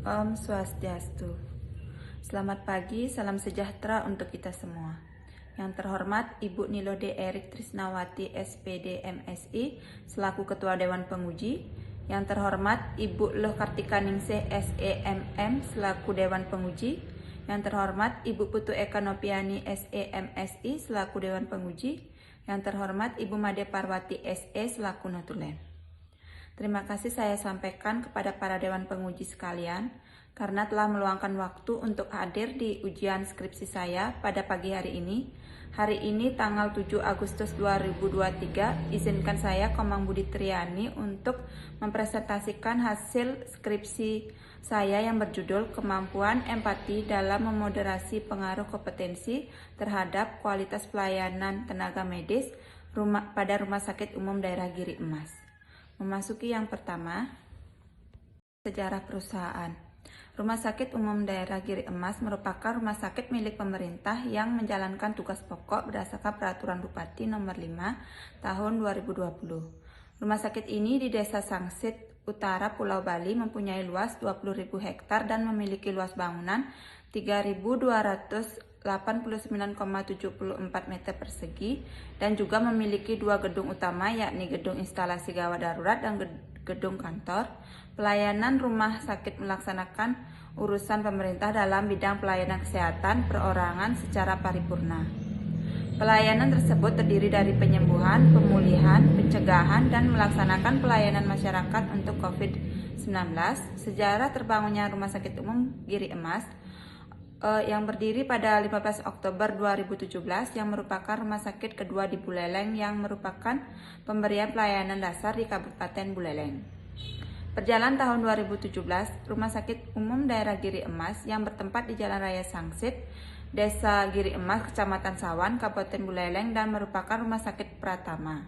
Om Swastiastu. Selamat pagi, salam sejahtera untuk kita semua. Yang terhormat Ibu Nilode Erik Trisnawati SPD MSI selaku Ketua Dewan Penguji. Yang terhormat Ibu Loh Kartikaningsih SEMM selaku Dewan Penguji. Yang terhormat Ibu Putu Eka Nopiani SEMSI selaku Dewan Penguji. Yang terhormat Ibu Made Parwati SE selaku Notulen. Terima kasih saya sampaikan kepada para Dewan Penguji sekalian karena telah meluangkan waktu untuk hadir di ujian skripsi saya pada pagi hari ini. Hari ini tanggal 7 Agustus 2023, izinkan saya Komang Budi Triani untuk mempresentasikan hasil skripsi saya yang berjudul Kemampuan Empati dalam Memoderasi Pengaruh Kompetensi terhadap Kualitas Pelayanan Tenaga Medis pada Rumah Sakit Umum Daerah Giri Emas. Memasuki yang pertama, sejarah perusahaan. Rumah Sakit Umum Daerah Giri Emas merupakan rumah sakit milik pemerintah yang menjalankan tugas pokok berdasarkan Peraturan Bupati Nomor 5 Tahun 2020. Rumah sakit ini di Desa Sangsit Utara, Pulau Bali mempunyai luas 20.000 hektar dan memiliki luas bangunan 3.289,74 meter persegi dan juga memiliki dua gedung utama yakni gedung instalasi gawat darurat dan gedung kantor. Pelayanan rumah sakit melaksanakan urusan pemerintah dalam bidang pelayanan kesehatan perorangan secara paripurna. Pelayanan tersebut terdiri dari penyembuhan, pemulihan, pencegahan, dan melaksanakan pelayanan masyarakat untuk COVID-19. Sejarah terbangunnya Rumah Sakit Umum Giri Emas yang berdiri pada 15 Oktober 2017 yang merupakan rumah sakit kedua di Buleleng yang merupakan pemberian pelayanan dasar di Kabupaten Buleleng. Berjalan tahun 2017, Rumah Sakit Umum Daerah Giri Emas yang bertempat di Jalan Raya Sangsit, Desa Giri Emas, Kecamatan Sawan, Kabupaten Buleleng dan merupakan rumah sakit pratama.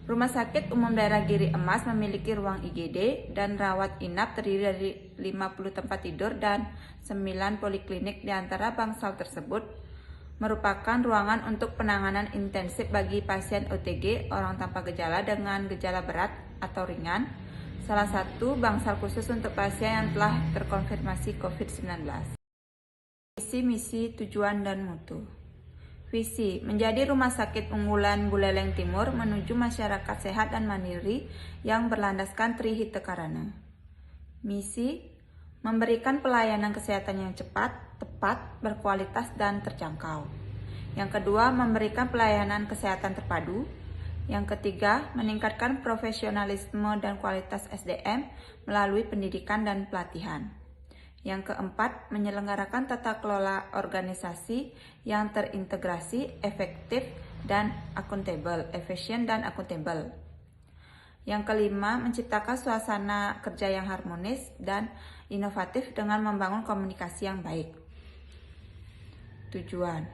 Rumah Sakit Umum Daerah Giri Emas memiliki ruang IGD dan rawat inap terdiri dari 50 tempat tidur dan 9 poliklinik. Di antara bangsal tersebut merupakan ruangan untuk penanganan intensif bagi pasien OTG, orang tanpa gejala dengan gejala berat atau ringan. Salah satu bangsal khusus untuk pasien yang telah terkonfirmasi COVID-19. Visi, misi, tujuan, dan mutu. Visi, menjadi rumah sakit unggulan Buleleng Timur menuju masyarakat sehat dan mandiri yang berlandaskan Trihita Karana. Misi, memberikan pelayanan kesehatan yang cepat, tepat, berkualitas, dan terjangkau. Yang kedua, memberikan pelayanan kesehatan terpadu. Yang ketiga, meningkatkan profesionalisme dan kualitas SDM melalui pendidikan dan pelatihan. Yang keempat, menyelenggarakan tata kelola organisasi yang terintegrasi, efektif, dan akuntabel, efisien dan akuntabel. Yang kelima, menciptakan suasana kerja yang harmonis dan inovatif dengan membangun komunikasi yang baik. Tujuan.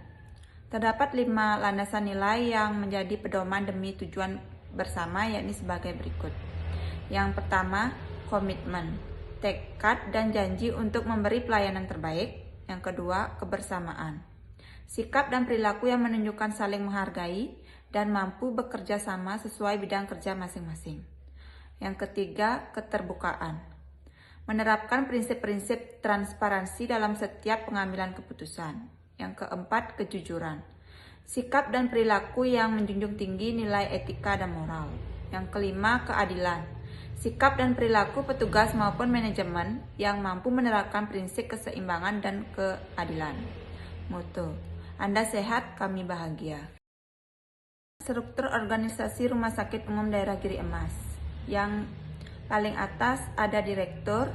Terdapat 5 landasan nilai yang menjadi pedoman demi tujuan bersama yakni sebagai berikut. Yang pertama, komitmen, tekad dan janji untuk memberi pelayanan terbaik. Yang kedua, kebersamaan, sikap dan perilaku yang menunjukkan saling menghargai dan mampu bekerja sama sesuai bidang kerja masing-masing. Yang ketiga, keterbukaan, menerapkan prinsip-prinsip transparansi dalam setiap pengambilan keputusan. Yang keempat, kejujuran, sikap dan perilaku yang menjunjung tinggi nilai etika dan moral. Yang kelima, keadilan, sikap dan perilaku petugas maupun manajemen yang mampu menerapkan prinsip keseimbangan dan keadilan. Mutu, Anda sehat, kami bahagia. Struktur organisasi Rumah Sakit Umum Daerah Giri Emas. Yang paling atas ada direktur,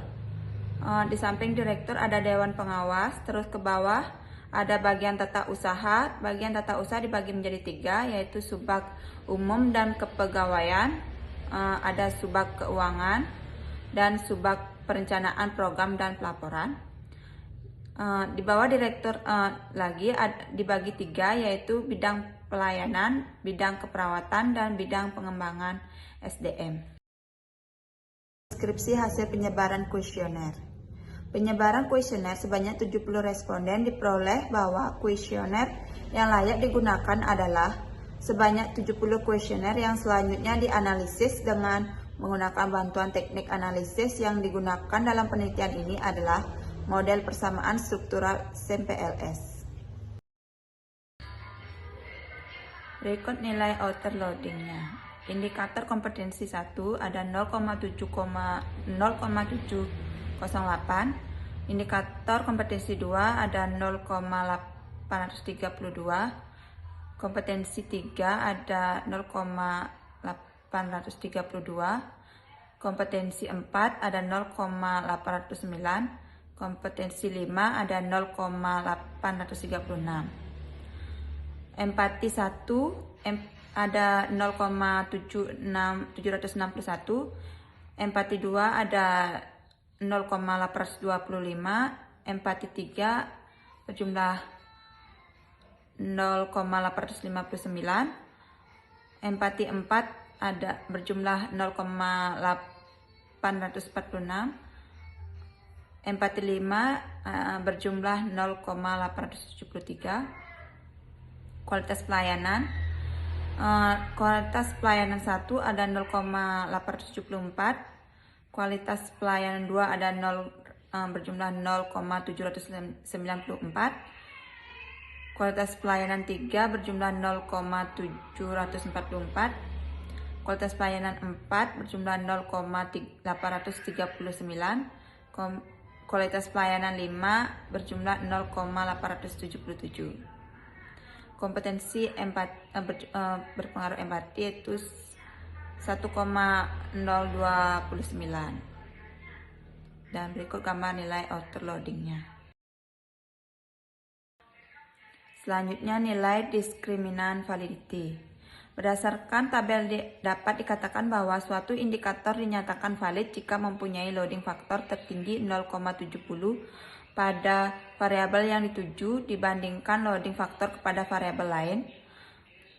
di samping direktur ada dewan pengawas, terus ke bawah ada bagian tata usaha. Bagian tata usaha dibagi menjadi 3, yaitu Subbag Umum dan Kepegawaian, ada Subbag Keuangan, dan Subbag Perencanaan Program dan Pelaporan. Di bawah direktur lagi dibagi 3, yaitu bidang pelayanan, bidang keperawatan, dan bidang pengembangan SDM. Deskripsi hasil penyebaran kuesioner. Penyebaran kuesioner sebanyak 70 responden diperoleh bahwa kuesioner yang layak digunakan adalah sebanyak 70 kuesioner yang selanjutnya dianalisis dengan menggunakan bantuan teknik analisis yang digunakan dalam penelitian ini adalah model persamaan struktural SMPLS. Berikut nilai outer loadingnya. Indikator kompetensi 1 ada 0,708. Indikator kompetensi 2 ada 0,832. Kompetensi 3 ada 0,832. Kompetensi 4 ada 0,809. Kompetensi 5 ada 0,836. Empati 1 ada 0,761. Empati 2 ada 0,825. Empati 3 berjumlah 0,859. Empati 4 ada berjumlah 0,846. Empati 5 berjumlah 0,873. Kualitas pelayanan. Kualitas pelayanan 1 ada 0,874. Kualitas pelayanan 2 ada berjumlah 0,794. Kualitas pelayanan 3 berjumlah 0,744. Kualitas pelayanan 4 berjumlah 0,839. Kualitas pelayanan 5 berjumlah 0,877. Kompetensi berpengaruh empati yaitu 1,029. Dan berikut gambar nilai outer loadingnya. Selanjutnya nilai diskriminan validity. Berdasarkan tabel dapat dikatakan bahwa suatu indikator dinyatakan valid jika mempunyai loading faktor tertinggi 0,70 pada variabel yang dituju dibandingkan loading faktor kepada variabel lain.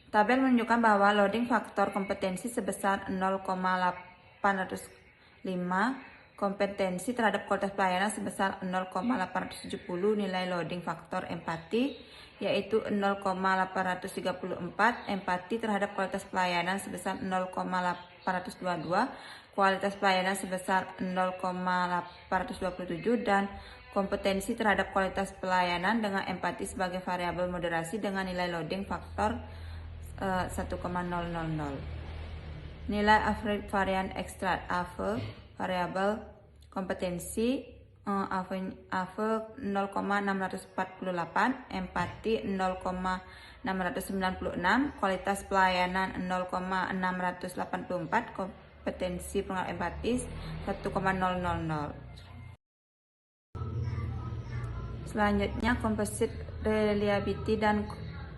Tabel menunjukkan bahwa loading faktor kompetensi sebesar 0,805, kompetensi terhadap kualitas pelayanan sebesar 0,870, nilai loading faktor empati yaitu 0,834, empati terhadap kualitas pelayanan sebesar 0,822, kualitas pelayanan sebesar 0,827, dan kompetensi terhadap kualitas pelayanan dengan empati sebagai variabel moderasi dengan nilai loading faktor 1,000. Nilai average varian extract AVE variabel kompetensi AVE 0,648, empati 0,696, kualitas pelayanan 0,684, kompetensi pengaruh empati 1,000. Selanjutnya composite reliability dan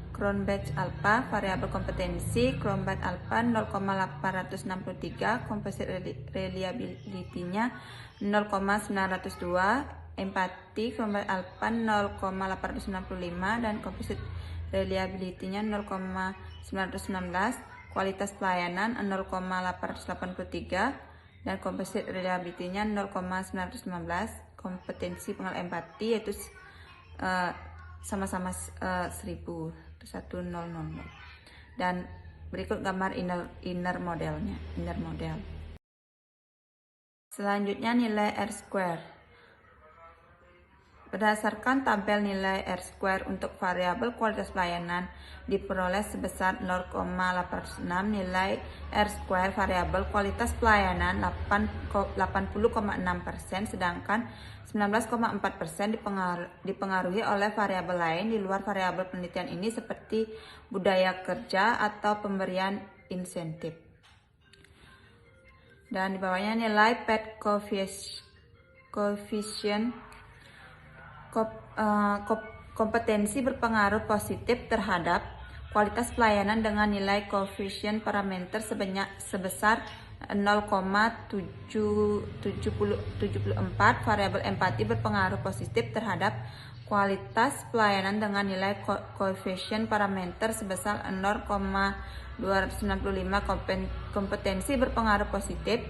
Cronbach alpha variabel kompetensi Cronbach alpha 0,863, composite reliability-nya 0,902, empati Cronbach alpha 0,865 dan composite reliability-nya 0,916, kualitas pelayanan 0,883 dan composite reliability-nya 0,919, kompetensi pengaruh empati yaitu sama-sama 1000, dan berikut gambar inner model. Selanjutnya nilai R-square. Berdasarkan tabel nilai R-square untuk variabel kualitas pelayanan diperoleh sebesar 0,806, nilai R-square variabel kualitas pelayanan 80,6%, sedangkan 19,4% dipengaruhi oleh variabel lain di luar variabel penelitian ini seperti budaya kerja atau pemberian insentif. Dan di bawahnya nilai PET coefficient kompetensi berpengaruh positif terhadap kualitas pelayanan dengan nilai koefisien parameter sebesar 0,774. Variabel empati berpengaruh positif terhadap kualitas pelayanan dengan nilai koefisien parameter sebesar 0,295. Kompetensi berpengaruh positif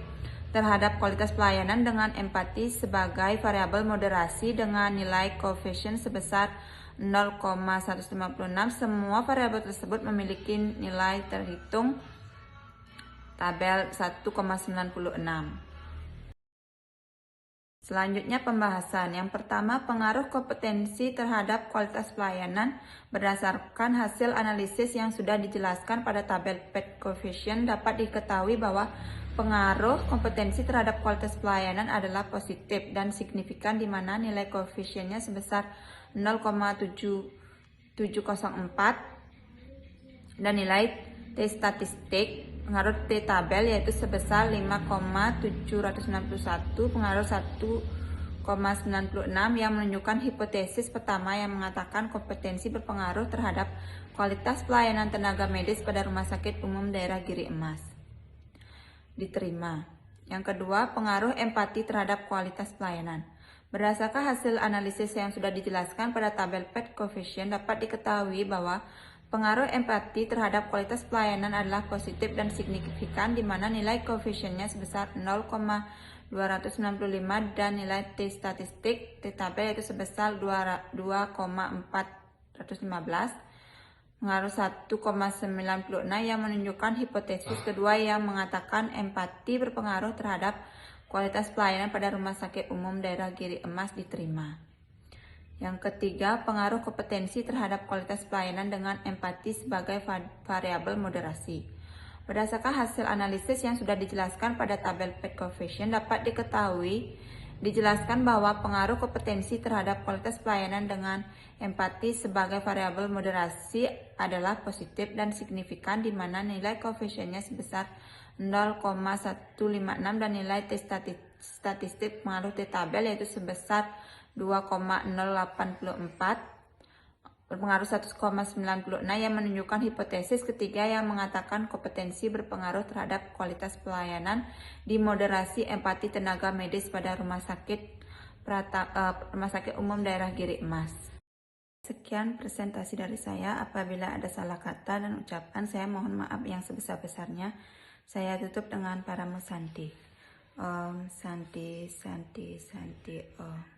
terhadap kualitas pelayanan dengan empati sebagai variabel moderasi dengan nilai koefisien sebesar 0,156. Semua variabel tersebut memiliki nilai terhitung tabel 1,96. Selanjutnya pembahasan. Yang pertama, pengaruh kompetensi terhadap kualitas pelayanan berdasarkan hasil analisis yang sudah dijelaskan pada tabel PET Coefficient dapat diketahui bahwa pengaruh kompetensi terhadap kualitas pelayanan adalah positif dan signifikan di mana nilai koefisiennya sebesar 0,7704 dan nilai T statistik pengaruh T tabel yaitu sebesar 5,791 pengaruh 1,96 yang menunjukkan hipotesis pertama yang mengatakan kompetensi berpengaruh terhadap kualitas pelayanan tenaga medis pada Rumah Sakit Umum Daerah Giri Emas. Diterima. Yang kedua, pengaruh empati terhadap kualitas pelayanan. Berdasarkan hasil analisis yang sudah dijelaskan pada tabel PET Coefficient dapat diketahui bahwa pengaruh empati terhadap kualitas pelayanan adalah positif dan signifikan di mana nilai koefisiennya sebesar 0,295 dan nilai T statistik T tabel yaitu sebesar 2,415 pengaruh 1,96 yang menunjukkan hipotesis kedua yang mengatakan empati berpengaruh terhadap kualitas pelayanan pada Rumah Sakit Umum Daerah Giri Emas diterima. Yang ketiga, pengaruh kompetensi terhadap kualitas pelayanan dengan empati sebagai variabel moderasi. Berdasarkan hasil analisis yang sudah dijelaskan pada tabel PET Coefficient dapat dijelaskan bahwa pengaruh kompetensi terhadap kualitas pelayanan dengan empati sebagai variabel moderasi adalah positif dan signifikan di mana nilai koefisiennya sebesar 0,156 dan nilai T statistik pengaruh T tabel yaitu sebesar 2,084 berpengaruh 1,96 yang menunjukkan hipotesis ketiga yang mengatakan kompetensi berpengaruh terhadap kualitas pelayanan di moderasi empati tenaga medis pada Rumah Sakit Umum Daerah Giri Emas. Sekian presentasi dari saya. Apabila ada salah kata dan ucapan, saya mohon maaf yang sebesar-besarnya. Saya tutup dengan Paramo Santi. Om Santi Santi Santi Om.